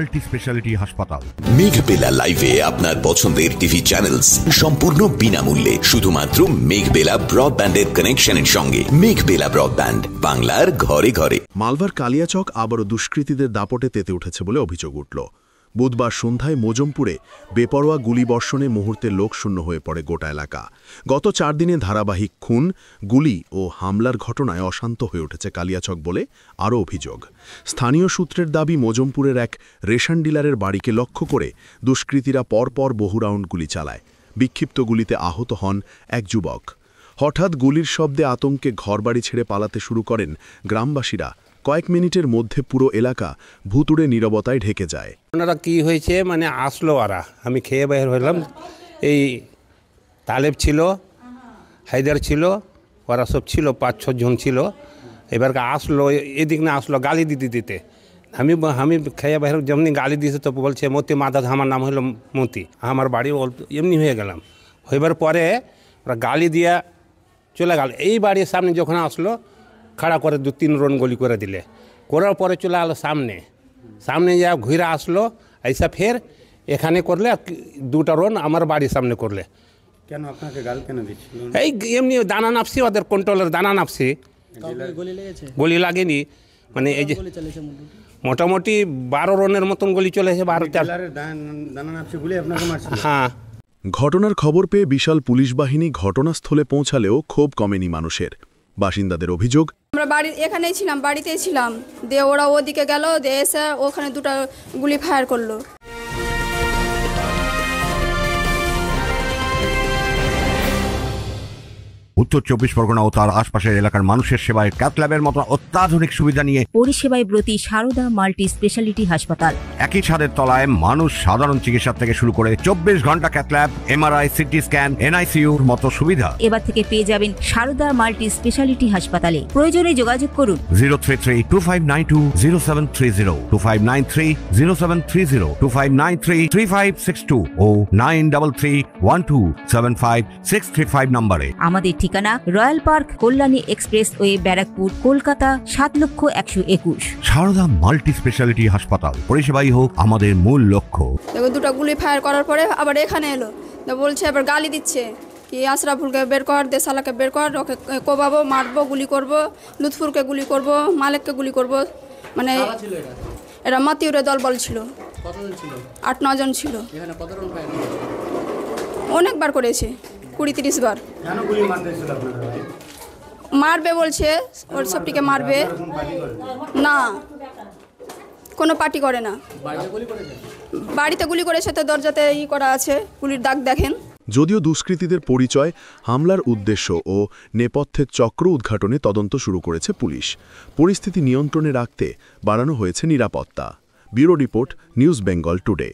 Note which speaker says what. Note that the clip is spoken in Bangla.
Speaker 1: মাল্টি স্পেশালিটি হাসপাতাল।
Speaker 2: মেঘবেলা লাইভে আপনার পছন্দের টিভি চ্যানেলস সম্পূর্ণ বিনামূল্যে, শুধুমাত্র মেঘবেলা ব্রডব্যান্ডের কানেকশনের সঙ্গে। মেঘবেলা ব্রডব্যান্ড, বাংলার ঘরে ঘরে।
Speaker 3: মালভার কালিয়াচক আবারও দুষ্কৃতীদের দাপটে তেতে উঠেছে বলে অভিযোগ উঠল। বুধবার সন্ধ্যায় মোজমপুরে বেপরোয়া গুলিবর্ষণে মুহূর্তে লোকশূন্য হয়ে পড়ে গোটা এলাকা। গত 4 দিনে ধারাবাহিক খুন, গুলি ও হামলার ঘটনায় অশান্ত হয়ে উঠেছে কালিয়াচক বলে আরও অভিযোগ। স্থানীয় সূত্রের দাবি, মোজমপুরের এক রেশন ডিলারের বাড়িকে লক্ষ্য করে দুষ্কৃতীরা পরপর বহু রাউন্ড গুলি চালায়। বিক্ষিপ্ত গুলিতে আহত হন এক যুবক। হঠাৎ গুলির শব্দে আতঙ্কে ঘরবাড়ি ছেড়ে পালাতে শুরু করেন গ্রামবাসীরা। কয়েক মিনিটের মধ্যে পুরো এলাকা ভুতুড়ে নীরবতায় ঢেকে যায়।
Speaker 4: ওনারা কী হয়েছে মানে আসলো, ওরা আমি খেয়ে বের হলাম, এই তালেব ছিল, হায়দার ছিল, ওরা সব ছিল, 5-6 জন ছিল। এবার আসলো, এদিক না আসলো গালি দিতে আমি খেয়ে বের যেমনি গালি দিয়েছে তো বলছে মতি মাদাদ, আমার নাম হলো মতি, আমার বাড়ি এমনি হয়ে গেলাম। হইবার পরে ওরা গালি দিয়া চলে গেল। এই বাড়ির সামনে যখন আসলো, খাড়া করে 2-3 রাউন্ড গুলি করে দিলে, করার পরে চলে আলো সামনে যা ঘুরে আসলো, ऐसा ফের এখানে করলে 2টা রাউন্ড আমার বাড়ির সামনে করলে।
Speaker 5: কেন আপনাকে গাল কেন দিচ্ছিল?
Speaker 4: এই এমনি দানা নাপসি, ওদের কন্ট্রোলের দানা নাপসি। গুলি লাগেনি, মানে এই যে মোটামুটি 12 রাউন্ডের মতন গুলি চলেছে। 12টা
Speaker 5: দানা নাপসি বলে আপনাকে মারছিল?
Speaker 4: হ্যাঁ।
Speaker 3: ঘটনার খবর পেয়ে বিশাল পুলিশ বাহিনী ঘটনাস্থলে পৌঁছালেও ক্ষোভ কমেনি মানুষের। বাসিন্দাদের অভিযোগ,
Speaker 6: আমরা এখানেই ছিলাম, বাড়িতেই ছিলাম, দিয়ে ওরা ওদিকে গেল, দিয়ে এসে ওখানে 2টা গুলি ফায়ার করলো।
Speaker 1: উত্তর 24 পরগনা ও তার আশপাশের এলাকার মানুষের সেবায় ক্যাথল্যাবের মতো অত্যাধুনিক সুবিধা নিয়ে
Speaker 7: পরিষেবায় ব্রতী সারদা মাল্টি স্পেশালিটি হাসপাতাল।
Speaker 1: একই ছাদের তলায় মানুষ সাধারণ চিকিৎসা থেকে শুরু করে 24 ঘন্টা ক্যাথল্যাব, এমআরআই, সিটি স্ক্যান, এনআইসিইউর মতো সুবিধা
Speaker 7: এবার থেকে পেয়ে যাবেন সারদা মাল্টি স্পেশালিটি হাসপাতালে। প্রয়োজনে যোগাযোগ করুন
Speaker 1: 033-2592-0730, 2593-0730, 2593-3562 ও 9331275635 নম্বরে।
Speaker 7: আমাদের ঠিকানা Royal Park, Kalyani expressway, Barrackpore, Kolkata 7,01,021।
Speaker 1: Sarada multi speciality হাসপাতাল, পরিষেবাই হোক আমাদের মূল লক্ষ্য।
Speaker 6: দেখো 2টা গুলি ফায়ার করার পরে আবার এখানে এলো, বলছে আবার গালি দিচ্ছে কি আশরাফুলকে বের কর, দেশালাকে বের কর, ওকে কোবাবো, মারবো, গুলি করব, লুৎফুরকে গুলি করব, মালিককে গুলি করব। মানে এরা মাতিউরের দল বল ছিল।
Speaker 5: কতজন ছিল?
Speaker 6: 8-9 জন ছিল।
Speaker 5: এখানে কত রাউন্ড ফায়ার?
Speaker 6: অনেকবার করেছে, 20-30 বার।
Speaker 5: কেন গুলি মারতেছিল আপনারা?
Speaker 6: মারবে বলছে, ওর সবটিকে মারবে না, কোনো পার্টি করে না। বাড়িতে গুলি করেছে তো দরজাতে করা আছে, গুলির দাগ দেখেন।
Speaker 3: যদিও দুষ্কৃতীদের পরিচয়, হামলার উদ্দেশ্য ও নেপথ্যের চক্র উদ্ঘাটনে তদন্ত শুরু করেছে পুলিশ। পরিস্থিতি নিয়ন্ত্রণে রাখতে বাড়ানো হয়েছে নিরাপত্তা। Bureau report, news Bengal today.